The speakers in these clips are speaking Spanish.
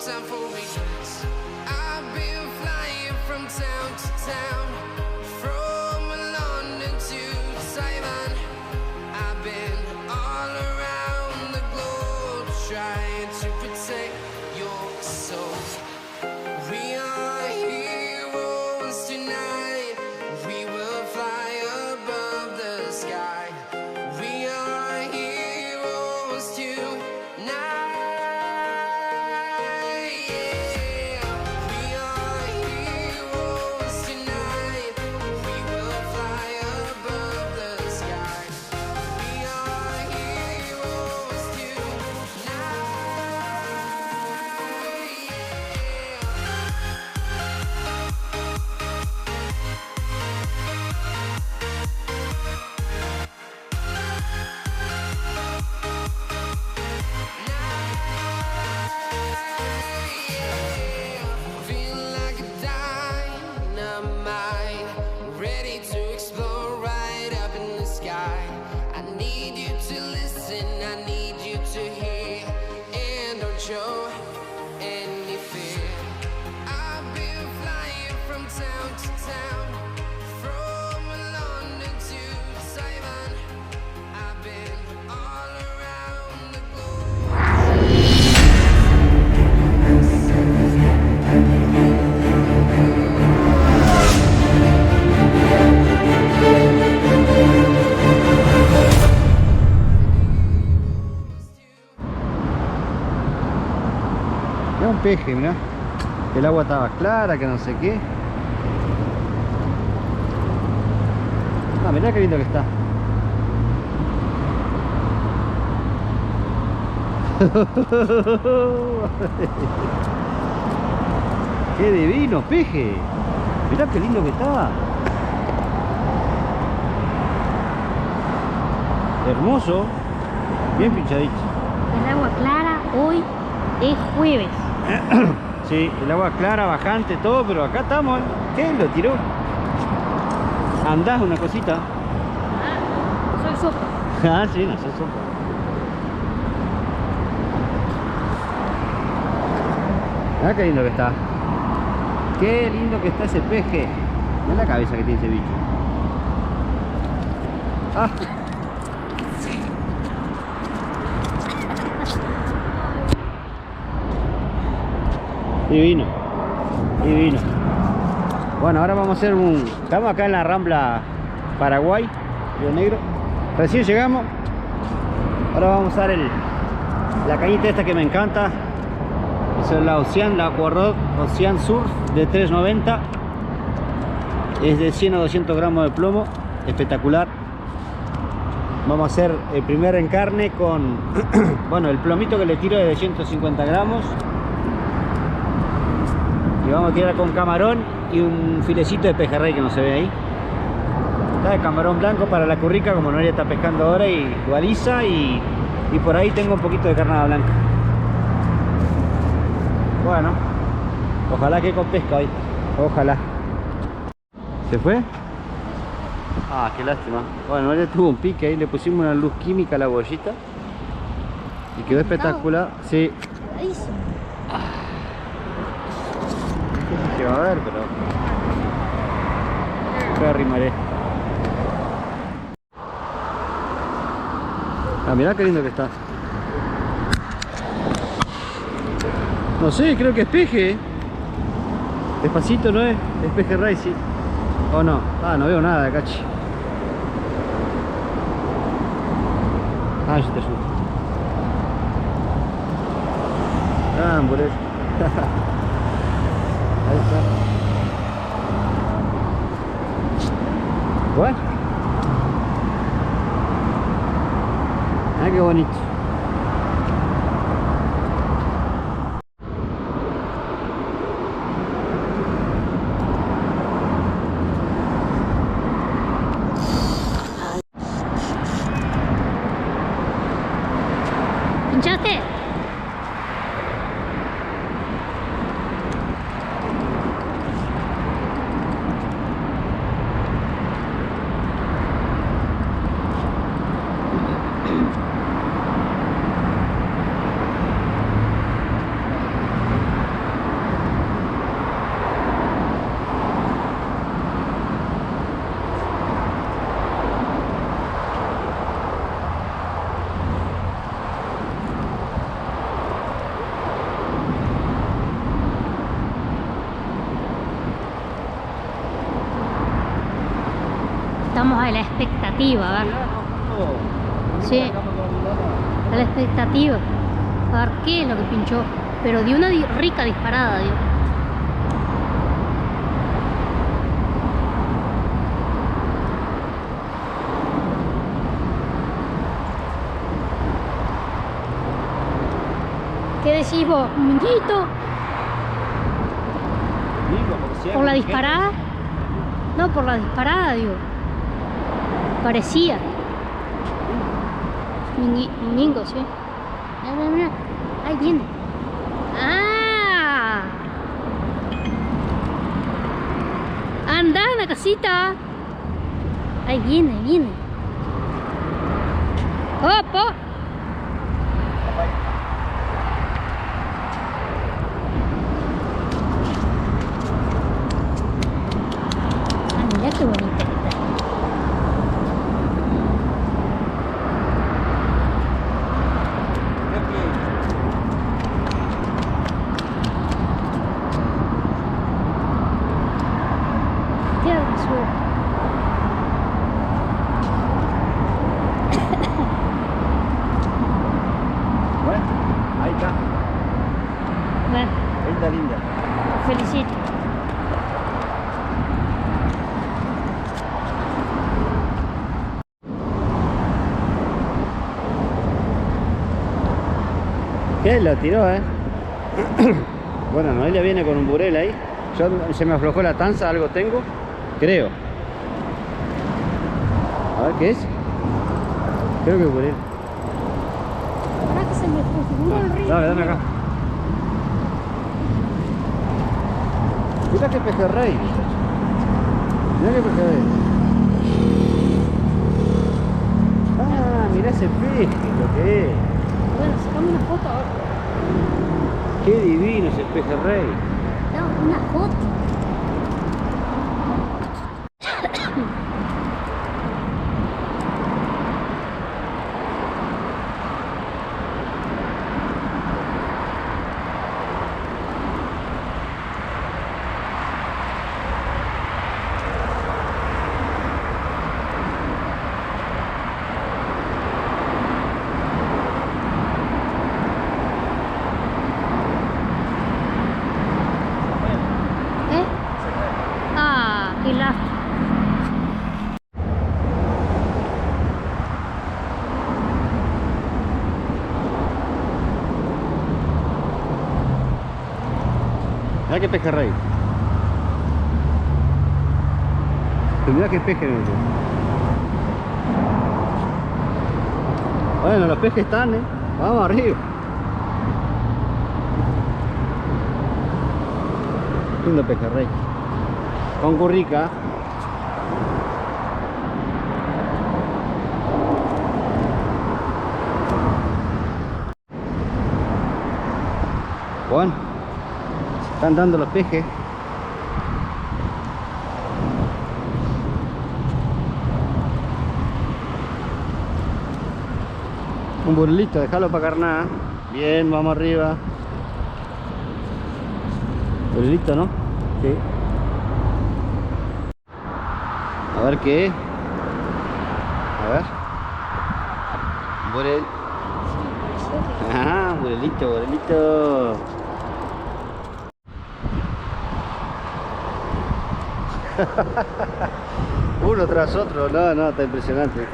time for reasons. I've been flying from town to town, from London to Taiwan. I've been all around the globe trying to protect your soul. We are heroes tonight. We will fly above the sky. We are heroes tonight. Yeah. We are heroes tonight. We will fly above the sky. We are heroes tonight. Feel like a dynamite, ready to explode right up in the sky. I need you to listen, I need you to hear, and don't show any fear. I've been flying from town to town, from London to Taiwan. I've been all around the globe. Mirá un peje, mirá. El agua estaba clara, que no sé qué. Ah, mirá qué lindo que está. ¡Qué divino, peje! Mirá qué lindo que está. Hermoso. Bien pinchadito. El agua clara hoy es jueves. Sí, el agua clara, bajante, todo, pero acá estamos. ¿Qué? Lo tiró. Andás una cosita. Soy sopa. Ah, sí, no sé, sopa. Mirá qué lindo que está. Qué lindo que está ese peje. Mirá la cabeza que tiene ese bicho. Ah. Divino. Divino. Bueno, ahora vamos a hacer un... Estamos acá en la Rambla Paraguay, Río Negro. Recién llegamos. Ahora vamos a usar la cañita esta que me encanta. Es la Ocean, la Aquarod Ocean Surf de 390. Es de 100 a 200 gramos de plomo. Espectacular. Vamos a hacer el primer encarne con... bueno, el plomito que le tiro es de 150 gramos. Y vamos a tirar con camarón y un filecito de pejerrey que no se ve ahí. Está de camarón blanco para la currica, como Noelia está pescando ahora, y gualiza, y por ahí tengo un poquito de carnada blanca. Bueno, ojalá que con pesca hoy. Ojalá. ¿Se fue? Ah, qué lástima. Bueno, Noelia tuvo un pique ahí, le pusimos una luz química a la bollita y quedó espectacular. Sí. Se va a ver, pero voy a arrimaré. Ah, mirá qué lindo que está. No sé, creo que es peje. Despacito, ¿no es? Es pejerrey, sí. ¿O no? Ah, no veo nada, cachi. Ah, yo te ayudo. Ah, por eso. Ahí está. Bueno. Ah, qué bonito. ¿Pinchaste? Estamos a la expectativa, a ver. Sí. A la expectativa. A ver qué es lo que pinchó. Pero dio una rica disparada, dio. ¿Qué decís vos, Minguito? ¿Por la disparada? No, por la disparada, digo. Parecía. Mingo, sí. Mira, mira, mira. Ahí viene. ¡Ah! ¡Anda, la casita! Ahí viene, viene. ¡Opa! Mira qué bonita que está. Qué hermosura. Bueno, ahí está. Bueno, Linda, linda. felicito. ¿Qué? Lo tiró, Bueno, Noelia viene con un burel ahí. Yo se me aflojó la tanza, algo tengo, creo. A ver qué es. Creo que burel. Ahora que se me configura el río. Dale, dame acá. Mira qué pejerrey. Mira qué pejerrey. Ah, mira ese peje, lo que es. Bueno, sacame una foto ahora. Qué divino ese pejerrey. No, una foto. ¿Eh? Ah, qué lástima. Mira qué pejerrey. Mira qué peje. Bueno, los pejes están, Vamos arriba. Lindo pejerrey. Con currica. Bueno, se están dando los pejes. Un burlito, déjalo para carnar. Bien, vamos arriba. Burlito, ¿no? Sí. A ver qué es. A ver. Burel. Ah, burelito, burelito. Uno tras otro, no, está impresionante.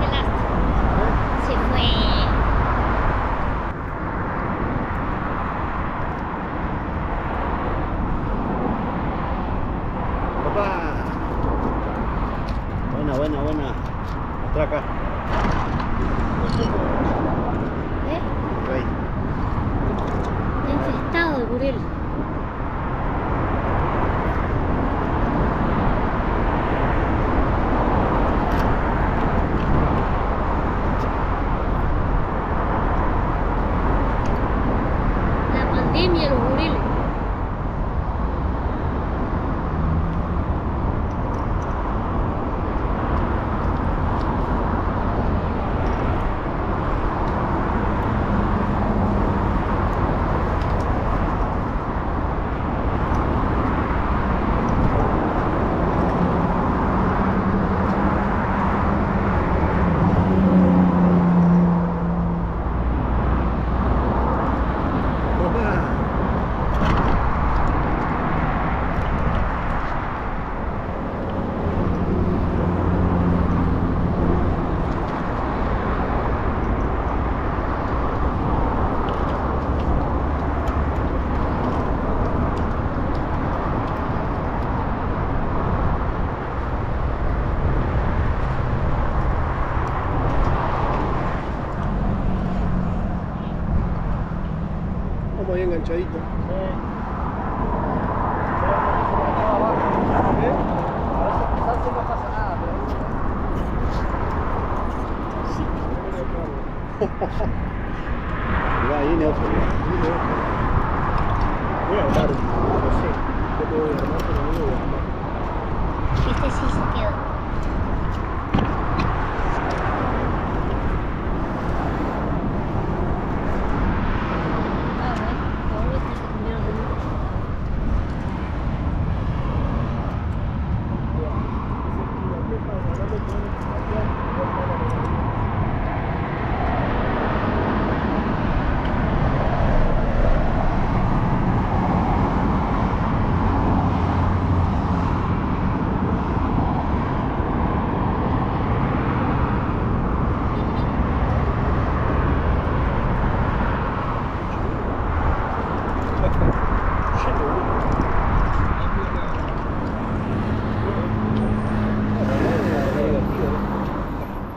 Qué lástima. Se fue. Papá. Buena. Atraca. ¿Eh? Ahí. Está infestado de burel. pinchadito. Mirá, ahí viene otro. Voy a hablar, no sé, ¿cómo voy a hablar? Pero no voy a hablar. Este sí se quedó.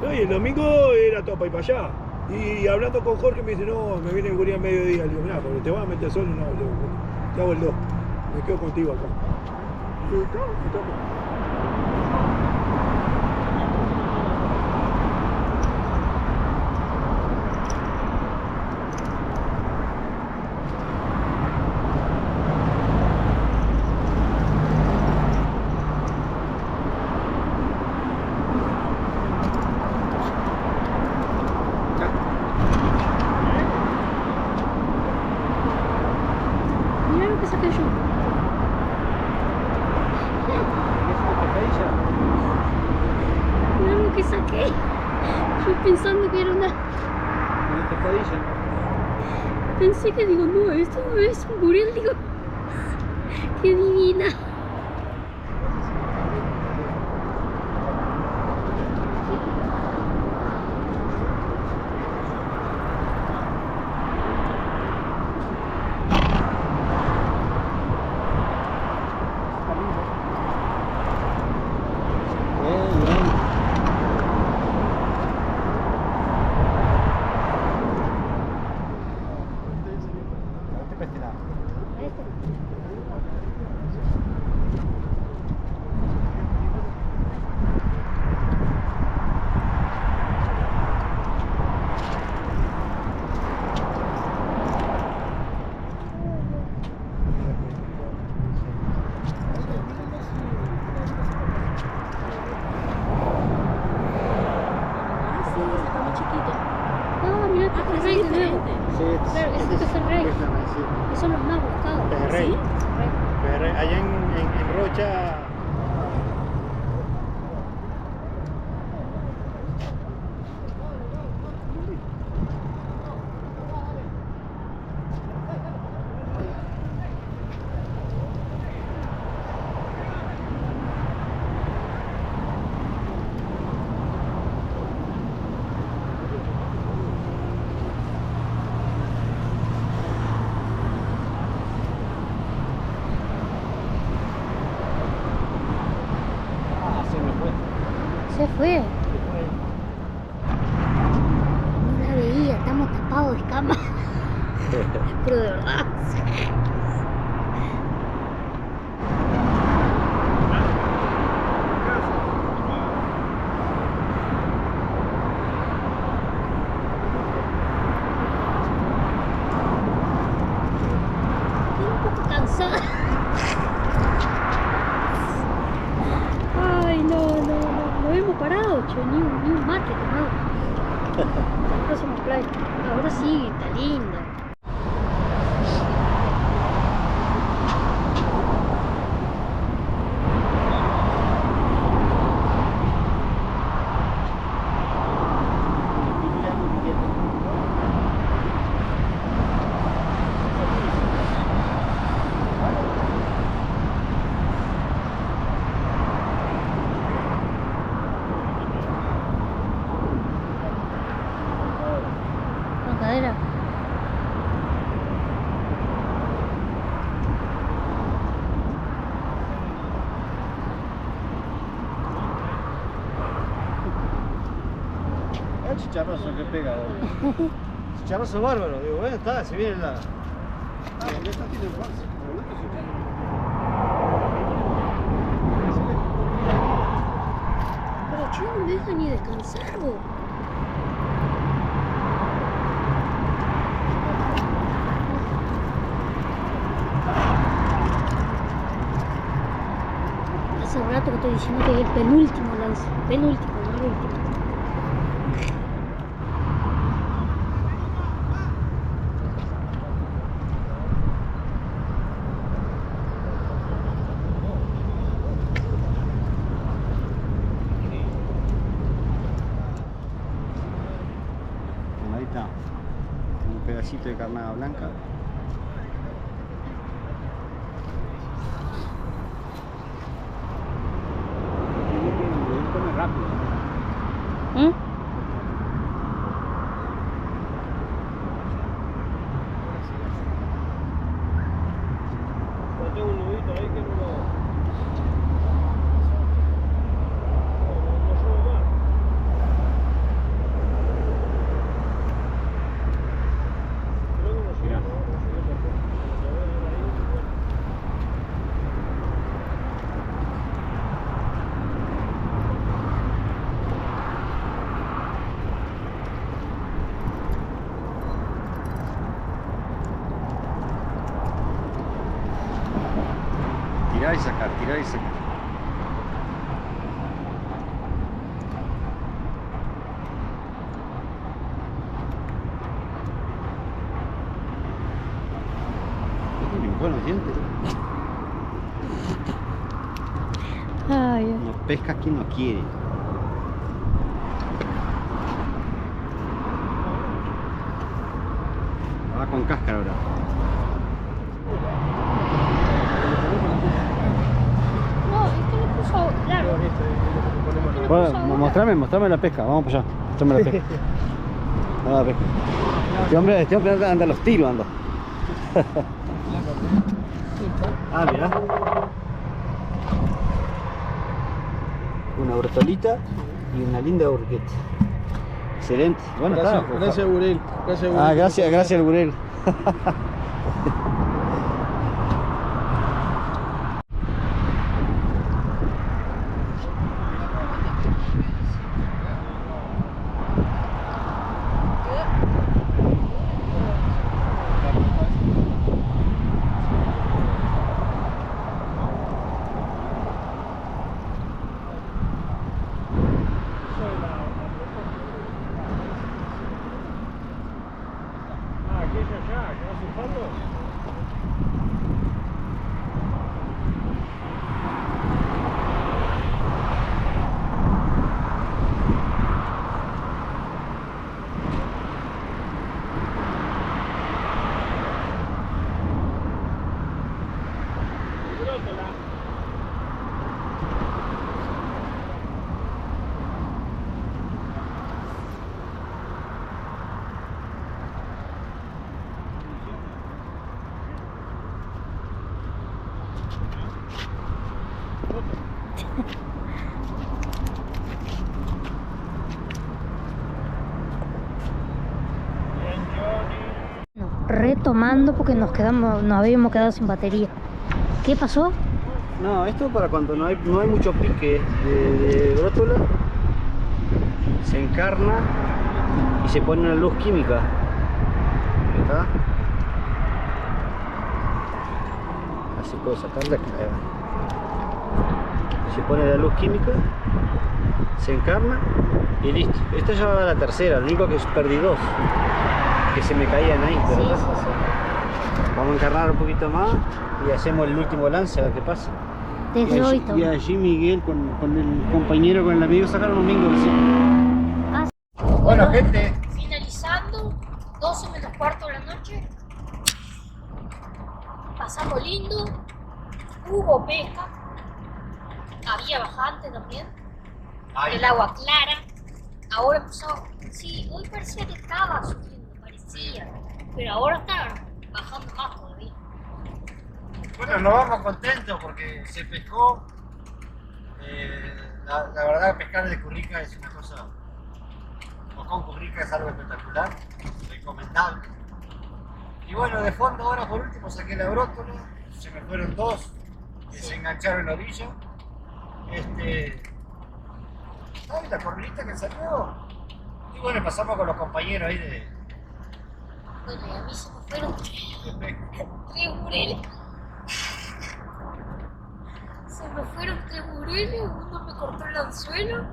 No, y el domingo era todo para ir para allá. Y hablando con Jorge me dice, no, me viene el gurí a mediodía. Le digo, mirá, porque te vas a meter solo, no, le digo, te hago el 2. Me quedo contigo acá. Y estamos. Mira lo que saqué yo. Mira lo que saqué. Yo pensando que era una... Pensé que digo, no, esto no es un burial, digo. Qué divina. Ah, mira, este es el rey de nuevo. Claro, ese es el rey. Esos son los más buscados. Pejerrey. Sí, Pejerrey. Pejerrey. Allá en Rocha. Se fue. No la veía, estamos tapados de cama. Pero de verdad. Estoy un poco cansada. Ay, no hemos parado, che, ni un mate tomado. La próxima playa. Ahora sí, está linda. Con cadera. El chicharroso que pega. Chicharroso bárbaro. Digo, bueno, está, se viene la. Pero yo no me deja ni descansar, vos. Hace rato que estoy diciendo que es el penúltimo lance. Penúltimo, no el último. Bueno, ahí está. Un pedacito de carnada blanca. Come rápido. ¿Mm? Tengo un nudito ahí que no lo... Tirar y sacar, tirar y sacar. Limpió los dientes. Ay, No pesca quien no quiere. Va con cáscara ahora. no, es que le puso, claro. Bueno, mostrame la pesca, vamos para allá. Mostrame la pesca. Vamos a la pesca. Este hombre anda a los tiros, anda. Ah, mirá. Una hortolita y una linda urqueta. Excelente. Bueno, Gracias, Burel. Gracias, Burel. Ah, gracias al Burel. Retomando porque nos habíamos quedado sin batería. ¿Qué pasó? No, esto para cuando no hay mucho pique de brótola, se encarna y se pone una luz química. ¿Está? Así puedo sacarla. Se pone la luz química, se encarna y listo. Esta ya va a la tercera, lo único que perdí dos, que se me caían ahí. Sí, Pero sí, sí. vamos a encarnar un poquito más y hacemos el último lance a ver qué pasa. Desde hoy Y allí Miguel con el compañero, con el amigo, sacaron un mingo recién. Ah, Bueno, gente. Finalizando, 12 menos cuarto de la noche. Pasamos lindo. Hubo pesca. Había bajante también. El agua clara. Ahora empezó. Sí, hoy parecía que estaba subiendo, parecía. Pero ahora está bajando más todavía. Bueno, nos vamos contentos porque se pescó. La verdad, pescar de currica es una cosa, o con currica es algo espectacular, recomendable. Y bueno, de fondo ahora por último saqué la brótola, se me fueron dos, que se engancharon en la orilla. ¿Sabes la cornita que salió? Y bueno, pasamos con los compañeros ahí de Bueno, y a mí se me fueron pesca. 3 bureles. Se me fueron 3 bureles, uno me cortó el anzuelo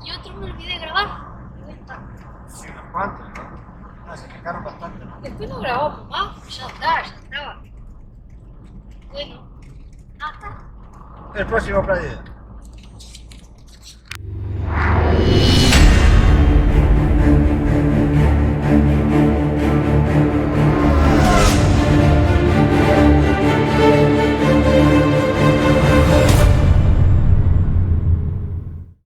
y otro me olvidé de grabar. Sí, unos cuantos, ¿no? No, se pescaron bastante, ¿no? Después no grabamos más, ya estaba. Bueno, hasta. El próximo Playa.